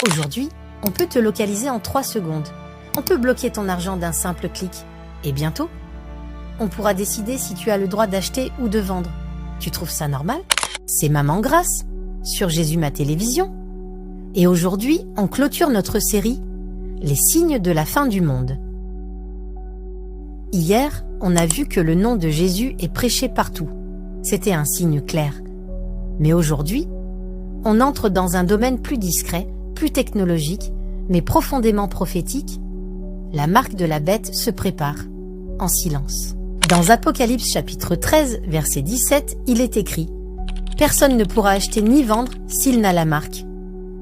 Aujourd'hui, on peut te localiser en 3 secondes. On peut bloquer ton argent d'un simple clic. Et bientôt, on pourra décider si tu as le droit d'acheter ou de vendre. Tu trouves ça normal? C'est Maman Grace, sur Jésus ma télévision. Et aujourd'hui, on clôture notre série « Les signes de la fin du monde ». Hier, on a vu que le nom de Jésus est prêché partout. C'était un signe clair. Mais aujourd'hui, on entre dans un domaine plus discret, plus technologique, mais profondément prophétique. La marque de la bête se prépare, en silence. Dans Apocalypse chapitre 13, verset 17, il est écrit « Personne ne pourra acheter ni vendre s'il n'a la marque ».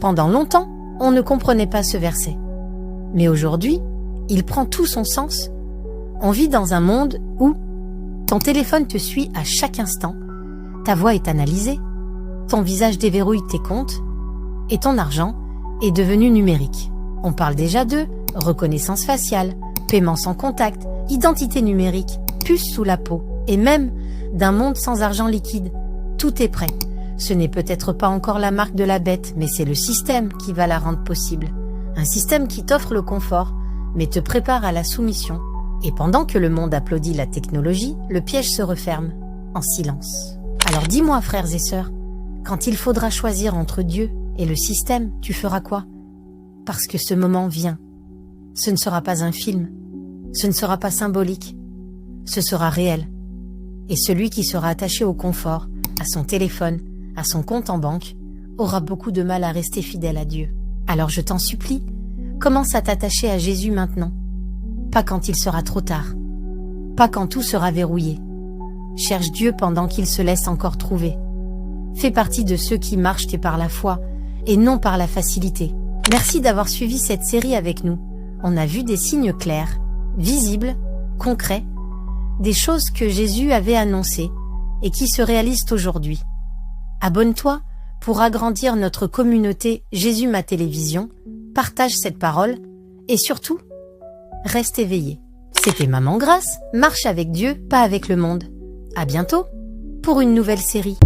Pendant longtemps, on ne comprenait pas ce verset. Mais aujourd'hui, il prend tout son sens. On vit dans un monde où ton téléphone te suit à chaque instant, ta voix est analysée, ton visage déverrouille tes comptes et ton argent est devenu numérique. On parle déjà de reconnaissance faciale, paiement sans contact, identité numérique, puce sous la peau et même d'un monde sans argent liquide. Tout est prêt. Ce n'est peut-être pas encore la marque de la bête, mais c'est le système qui va la rendre possible. Un système qui t'offre le confort, mais te prépare à la soumission. Et pendant que le monde applaudit la technologie, le piège se referme, en silence. Alors dis-moi, frères et sœurs, quand il faudra choisir entre Dieu et le système, tu feras quoi? Parce que ce moment vient. Ce ne sera pas un film. Ce ne sera pas symbolique. Ce sera réel. Et celui qui sera attaché au confort, à son téléphone, à son compte en banque, aura beaucoup de mal à rester fidèle à Dieu. Alors je t'en supplie, commence à t'attacher à Jésus maintenant. Pas quand il sera trop tard. Pas quand tout sera verrouillé. Cherche Dieu pendant qu'il se laisse encore trouver. Fais partie de ceux qui marchent par la foi et non par la facilité. Merci d'avoir suivi cette série avec nous. On a vu des signes clairs, visibles, concrets, des choses que Jésus avait annoncées et qui se réalisent aujourd'hui. Abonne-toi pour agrandir notre communauté Jésus ma télévision, partage cette parole et surtout, reste éveillé. C'était Maman Grace, marche avec Dieu, pas avec le monde. À bientôt pour une nouvelle série.